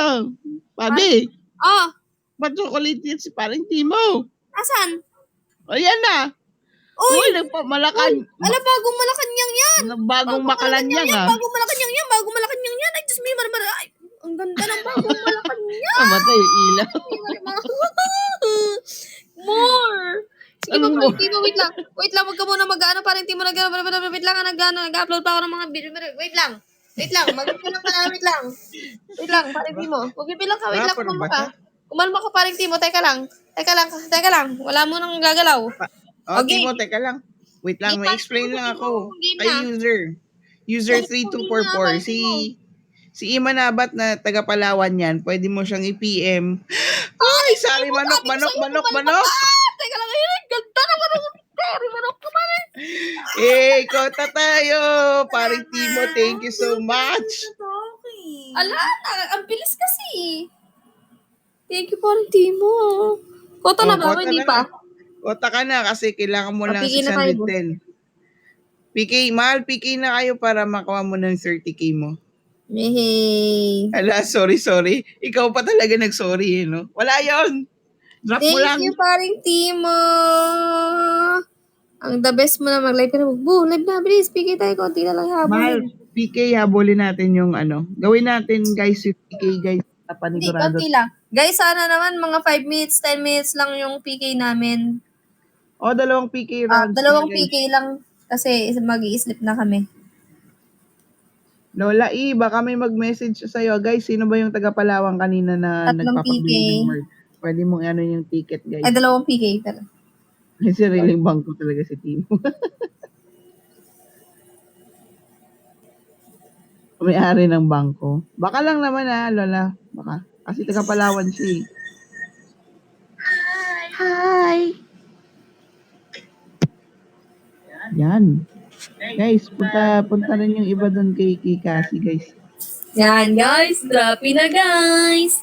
Pabi, ba't chocolate Hills si paring Timo? Asan? Ayan na. Uy, nagpamalakan. Ala, bagong Malacanang yan. Bagong Makalanyang ah. Bagong Malacanang yan. Ay, Diyos me, marmara. Ay, ang ganda ng bagong Malacanang. Namatay yung ilaw. More. Sige pa, parang Timo, wait lang. Wait lang, wag ka muna mag-ano, parang Timo, wait lang, nag-upload pa ako ng mga video. Wait lang. Wait lang, mag-bilang ka na, wait lang. Wait lang, parang Timo. Magbibilang ka, wait lang, Rapper kumalma ba ka. siya? Kumalma ka, parang Timo, teka lang. Teka lang. Wala mo nang gagalaw. Oh, Okay. Timo, teka lang. Wait lang, Game may na, explain lang ako. game Kay na. user. User Game na, 3244. parang Timo. Si Imanabat na taga Palawan yan. Pwede mo siyang i-PM. Ay, sorry, manok. Teka lang, ayun, ganda naman ako. Terry, manok ka man. Eh, kota tayo. Paring Timo, thank you so much. Ala, ang bilis kasi. Thank you, parang Timo. Kota na ba? Kota Hindi na. pa. Kota ka na kasi kailangan mo lang Papigil na tayo, 610. PK, mahal, PK na kayo para makuha mo ng 30K mo. Hey. Ala, sorry. Ikaw pa talaga nag-sorry, no? Wala yon. Drop mo lang. Thank you, paring Timo. Ang the best mo na mag-live ka na. Boom, live na, bilis. Pigay tayo, konti na lang habol. Mahal, PK, habulin natin yung ano. Gawin natin, guys, yung PK, guys. Hindi, Panigurado. konti lang. Guys, sana naman mga 5 minutes, 10 minutes lang yung PK namin. O, dalawang PK rounds. Dalawang na, guys. PK lang kasi mag-i-sleep na kami. Lola E, baka may mag-message sa'yo. Guys, sino ba yung taga Palawan kanina na Tatlong nagpapabili PK. ng merch? Pwede mong ano yung ticket, guys. Ay, dalawang PK. Pero. May sariling bangko talaga si Timo. May-ari ng bangko. Baka lang naman Lola. Baka. Kasi taga Palawan siya. Hi! Yan. Guys, punta rin yung iba doon kay Cassie, guys. Yan, guys. Drapi na, guys.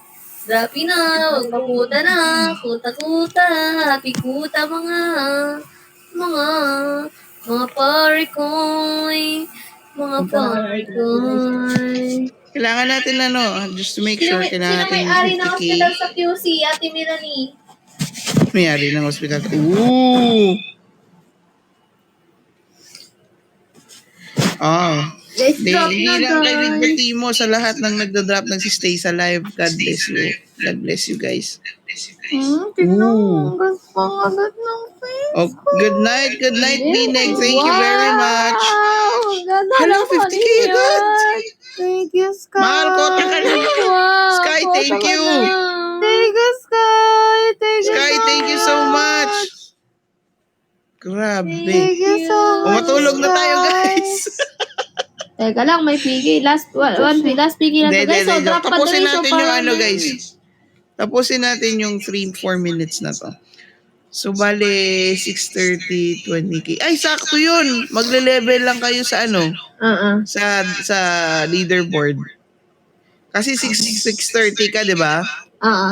Drapi na. Huwag makuta na. Kuta-kuta. Happy kuta, mga pare ko'y. Mga pare ko'y. Kailangan natin just to make sure, kailangan natin may-ari ng 50K. hospital sa QC? Ate Mirani. May-ari ng hospital. Ooh! Oh. Let's drop Hindi na, lang kay guys. Big Timo sa lahat ng nagda-drop nagsistay sa live. God bless you. God bless you, guys. Tignan Ooh. mo. Ang agad ng face. Oh, good night, Bineg. Thank you very much. Ganda Hello, naman 50K yan. agad. Thank you, Sky. Mahal, kota ka na. Wow, Sky, kota thank ka you. na. Thank you, Sky. Sky, thank you so much. Grabe. Thank you so much. Matulog na tayo, guys. Teka lang, may piggy. Last piggy na to, guys. So, drop pa Tapusin tuloy. So, natin yung parang- guys. Tapusin natin yung 3-4 minutes na to. So, bale, 6:30, 20K. Ay, sakto yun. Magle-level lang kayo sa sa leaderboard. Kasi 6:30 ka, di ba?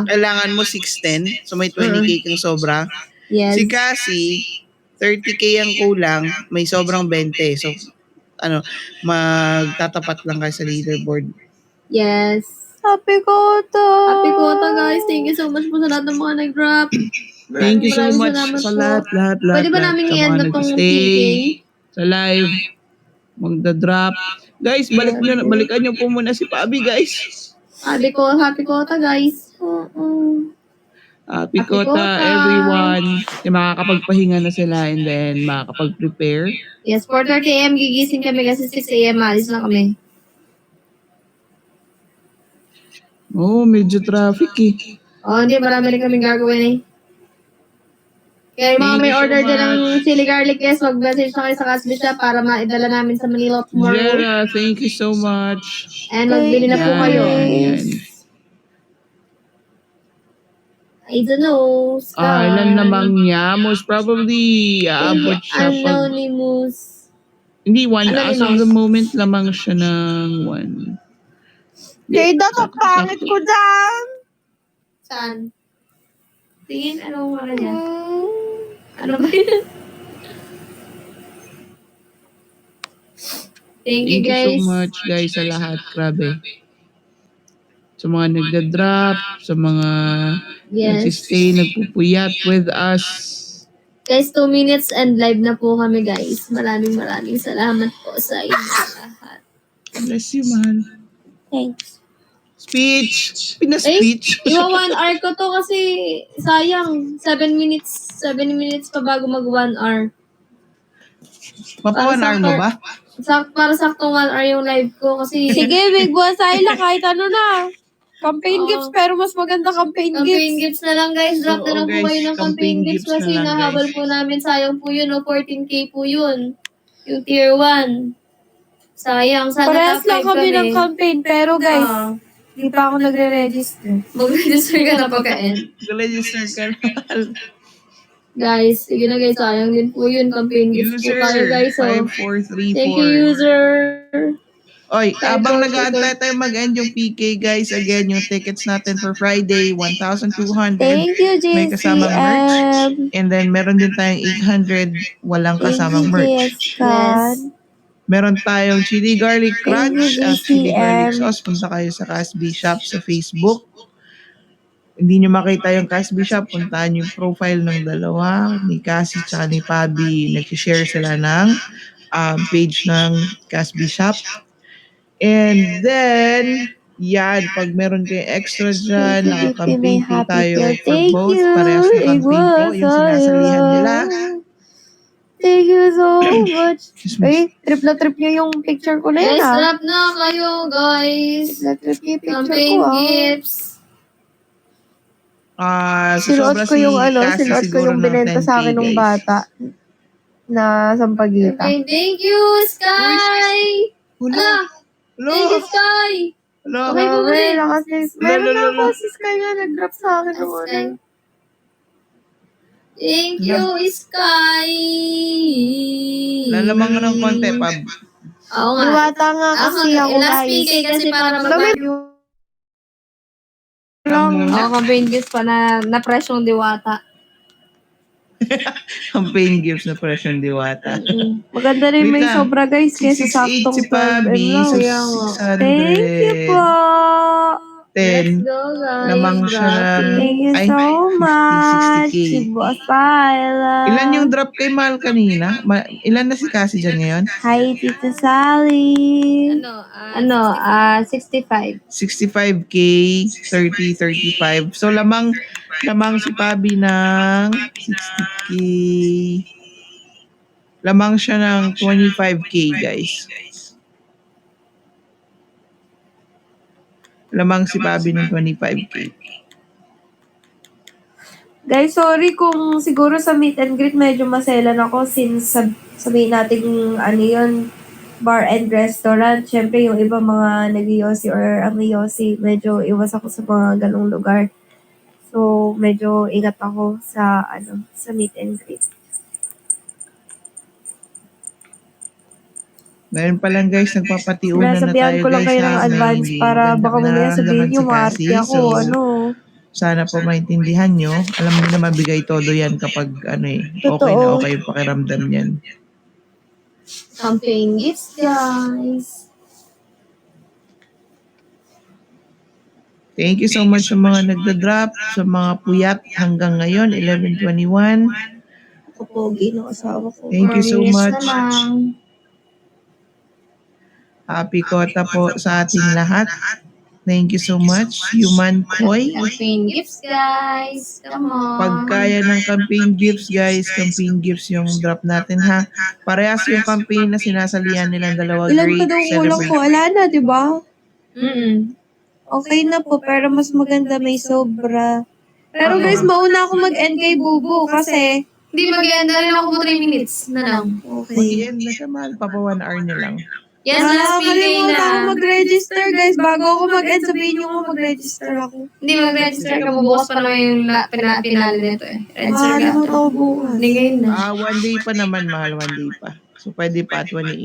Kailangan mo 6:10. So, may 20K kang sobra. Yes. Si Cassie, 30K ang kulang, may sobrang 20. So, magtatapat lang kayo sa leaderboard. Yes. Happy Kota, guys. Thank you so much po sa lahat ng mga nag-drop. Thank you so Maraming much salamat sa po. lahat. Pwede ba namin sa i-end mga na tong nag-stay PK? sa live, magda-drop. Guys, balikan nyo po muna si Pabi, guys. Happy Kota, guys. Happy Happy Kota. Kota, everyone. Makakapagpahinga na sila and then makakapag-prepare. Yes, 4:30 a.m. gigising kami kasi 6 a.m. alis na kami. Oh, medyo traffic eh. Hindi, marami rin kaming gagawin eh. Kaya yung mga Thank may you so order dyan ng much. chili garlic, yes, mag-message na kayo sa Casby Shop para maidala namin sa Manila tomorrow. Jera, thank you so much. And magbili na po kayo. Yan. I don't know. Ilan namang niya? Most probably, aabot siya pag... Anonymous. Hindi, one. Anonymous. As of the moment, lamang siya ng one. Kaya dapat pangit ko dyan. Saan? Tingin, anong wala niya? Ano ba yun? Thank you, Thank you guys. so much, guys, sa lahat. Grabe. Sa mga nagda-drop, sa mga Yes. nagsistay, nagpupuyat with us. Guys, 2 minutes and live na po kami, guys. Maraming salamat po sa inyo lahat. Bless you, man. Thanks. Speech. Eh, Pina-speech. iwa 1 hour ko to kasi sayang. 7 minutes pa bago mag 1 hour. Mapa 1 hour mo ba? Para saktong 1 hour yung live ko kasi... Sige, big boss, Ayla, kahit ano na. Campaign Oo. gifts, pero mas maganda campaign Campaign gifts. gifts na lang guys. Drop na Oo, lang po guys, kayo ng campaign gifts na kasi lang, nahabol guys. po namin. Sayang po yun. 14K po yun. Yung tier 1. Sayang. Sana Parehas top lang 5 kami kami. ng campaign, pero guys, Ah, di pa ako nagre-register. mag-register ka na pagka-end. Register ka na. Guys, sige na guys. Sayang din po yun. Campaign gifts po tayo User guys. Oh. 5434. Thank you user. Oy, Tayo habang po, nag-aantay tayo mag-end yung PK, guys, again, yung tickets natin for Friday, 1,200. Thank you, May kasamang merch. JCM. And then, meron din tayong 800 walang Thank you, kasamang merch. JSCan. Meron tayong chili garlic Thank crunch you, at chili garlic GCM. sauce. Punta kayo sa Casby Shop sa Facebook. Hindi nyo makita yung Casby Shop, puntahan yung profile ng dalawa, ni Cassie at ni Pabi. Nag-share sila ng page ng Casby Shop. And then, yan, pag meron kayong extra dyan, Thank you, naka-campaign May po Happy tayo Pill. for Thank both. you. Parehas na campaign po, yung sinasalihan nila. Thank you so much. Excuse me. Uy, trip na trip niyo yung picture ko na yun, Guys, ah. drop na kayo guys. Trip na trip niyo yung picture Campaign ko, ah. gifts. Sinuot Sobra ko yung Cassie sinuot ko siguro yung ng binenta 10K, sa akin ng guys. bata na sampagita. Okay, thank you, Sky! Ala, thank you, Sky! Hello. Okay po Grabe, ulit. nakasis. Meron na ako, si Sky nga nag-drop sa akin ng ano. Sky. Thank you, Sky! Lalamang ka ng konti, Pab. Oo nga. Diwata nga kasi ako, last guys. PK kasi para Damit mag- yung Oo, campaign gifts pa na fresh yung diwata. Campaign gifts na presyon diwata. maganda rin Wait may lang. sobra, guys, kesa 668 saktong si 12M Pabi. lang. So, Kaya nga. 600. Thank you po. 10. Let's go, guys. Lamang siya ng... Thank you ay, so 50, much. 60K. Si Boss Paila. Ilan yung drop kay Mal kanina? Ilan na si Cassie dyan ngayon? Hi, Tita Sally. 65. 65K, 30, 35. So, lamang si Pabi ng 60K. Lamang siya ng 25K, guys. Lamang si Pabi ng 25K. Guys, sorry kung siguro sa meet and greet medyo maselan ako since sabihin natin ano yun, bar and restaurant. Siyempre yung iba mga nag-yosi or ang yosi, medyo iwas ako sa mga ganong lugar. So, medyo ingat ako sa sa meet and greet. Ngayon pa lang guys, nagpapatiunan na Sinasabihan tayo ko lang guys kayo ng ha. advance May para ganda baka mamaya nararamdaman sabihin nyo, si maarte Cassie. ako, So, sana po maintindihan nyo. Alam niyo na mabigay todo yan kapag okay Totoo. na okay yung pakiramdam yan. Campaign gifts, guys. Thank you so much sa mga nagda-drop, sa mga puyat hanggang ngayon, 11:21. Kapogi ng asawa ko. Thank you so much. Na lang. Happy Kota po sa ating lahat. Thank you so much. Human Koi. Campaign gifts, guys. Come on. Pagkaya ng campaign gifts, guys, campaign gifts yung drop natin ha. Parehas yung campaign na sinasalihan nilang dalawa. Ilan Great pa daw kulang celebrate. ko? Wala na, di ba? Okay na po, pero mas maganda may sobra. Pero guys, mauna ako mag-end kay Bubu kasi... Hindi, mag-end na rin ako po 3 minutes na lang. Okay. Mag-end na siya, mahal. Papa 1 hour na lang. Yes, last PK Kalimutan ako na. mag-register, guys. Bago ako mag-end, sabihin nyo ko mag-register ako. Hindi, mag-register ka. Bubukas pa naman yung pinali nito eh. Register ka. Ano ako bukas? Hindi ngayon na. 1 day pa naman, mahal. 1 day pa. So, pwede pa 28.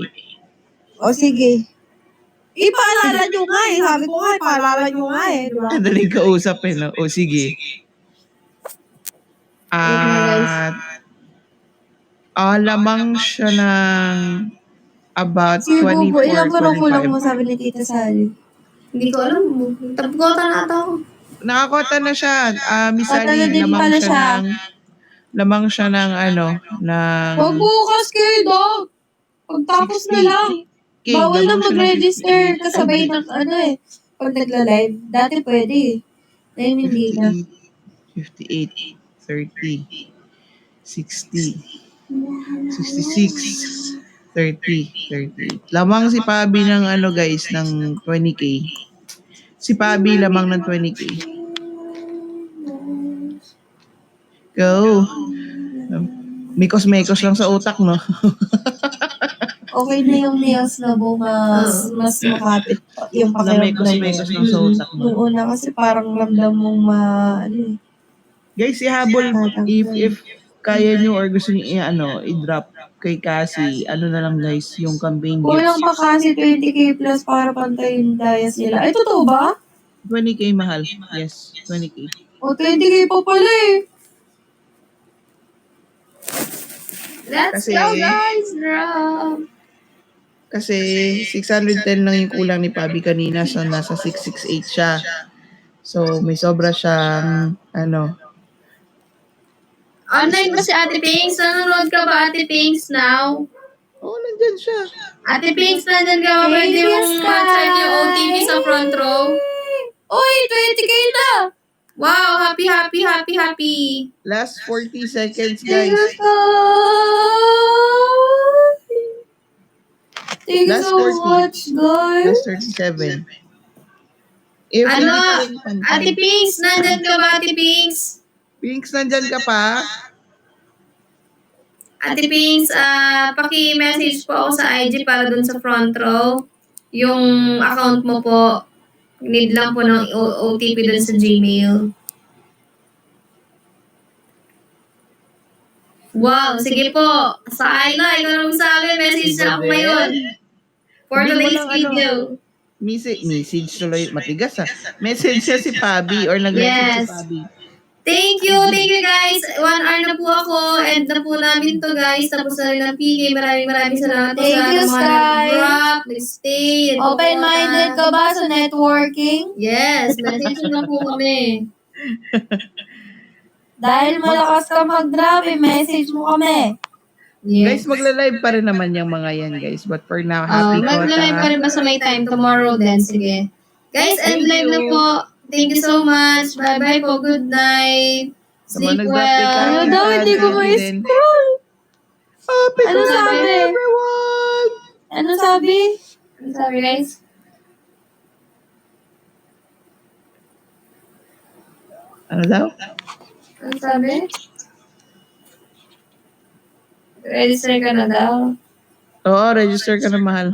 O, sige. Ipaalala nyo nga eh. Sabi ko nga, ipaalala nyo nga eh. Diba? Madaling kausap eh, no? O, sige. Lamang siya ng about Si Bubu, 24, ilang pa kulang mo 25. sabi ni Tita Sally? Hindi ko alam. Tapos na ata ako. Nakakota na siya. Miss Kota Ali, na din lamang pala siya siya. lamang siya ng ng... bukas kayo, Dog. Pagtapos na lang. 60K, Bawal na lamang siya ng mag-register 58. kasabay ng pag nagla-live. Dati pwede eh. Ngayon hindi na. 58, 30, 60, 66, 30, 38. Lamang si Pabi ng ano guys, ng 20k. Si Pabi lamang ng 20k. Go. Mikos-mekos lang sa utak, no? Okay na yung nails na mas makapit pa yung Na pakiramdam mo. mekos-mekos lang sa utak, no? Noong una kasi parang ramdam mong ano eh. Guys, ihabol if kaya nyo or gusto nyo i-drop kay Cassie, ano na lang guys, yung campaign Kulang gifts. pa kasi 20k plus para pantay yung dias nila. Ay, totoo ba? 20k mahal. Yes, 20k. O, 20k pa pala eh. Let's Kasi- go, guys! Drop! Kasi 610 lang yung kulang ni Pabi kanina, so nasa 668 siya. So may sobra siyang Online ba si Ate Pinks? Nanonood ka ba, Ate Pinks, now? nandyan siya. Ate Pinks, nandyan ka ba? Pwede mong ma-charge yung OTP sa front row? Uy, 20k na! Wow! Happy, happy, happy, happy! Last 40 seconds, guys. Thank you Last so 40. much, guys. Last 37. If Ano? hindi pa rin Ate Pinks, nandyan ka ba, Ate Pinks? Pinks, nandyan ka pa? Ate Pinks, paki-message po ako sa IG para dun sa front row. Yung account mo po, need lang po ng OTP dun sa Gmail. Wow, sige po. Sa Ayla, ikaw na magsabi. Message na ako ngayon. For Hindi mo today's lang, video. Message tuloy, matigas Message siya si Pabi or nag-message Yes. si Pabi. Thank you guys. 1 hour na po ako. End na po namin to guys. Tapos na rin ang PK. Maraming salamat po Thank sa you, mga Sky. nag-drop, nag-stay, Open-minded ka ba sa networking? Yes, message na po kami. Dahil malakas ka mag-drop, message mo kami. Guys, Yes. magla-live pa rin naman yung mga yan, guys. But for now, happy ko. Mag-live pa rin ba sa may time tomorrow then? Sige. Guys, end live na po. Thank you so much. Bye-bye po. Good night. Sleep well. Ano daw, hindi ko ma-scroll. Happy Ano birthday, sabi? everyone! Ano sabi? Ano sabi guys? Ano daw? Ano sabi? Register ka na daw. Oo, register ka na, mahal.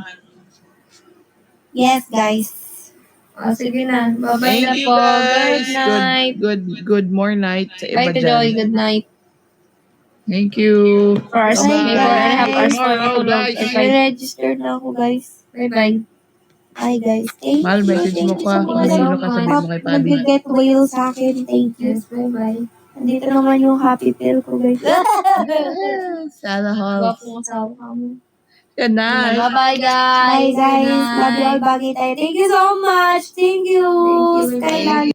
Yes, guys. Sige na. Bye-bye Thank na you, po. guys. Good night. Good more night sa iba Bye to Joy. dyan. Good night. Thank you. For our Bye, sleep. 4.5 hours for Tomorrow, tulog. guys. I-register na ako, guys. Bye-bye. Hi, guys. Thank Mahal, you. message mo Thank you ka. so Kung much. sino ka, sabihin mo kay Pabi. Nag-get whale sa akin. Thank you. Yes, bye-bye. Andito naman yung happy pill ko, guys. Sana all. Gwapong asawa ka mo. Good night. Bye-bye, Hi, guys. guys. Good night. Love you all. Bagay tayo. Thank you so much. Thank you. Thank you. Skyline.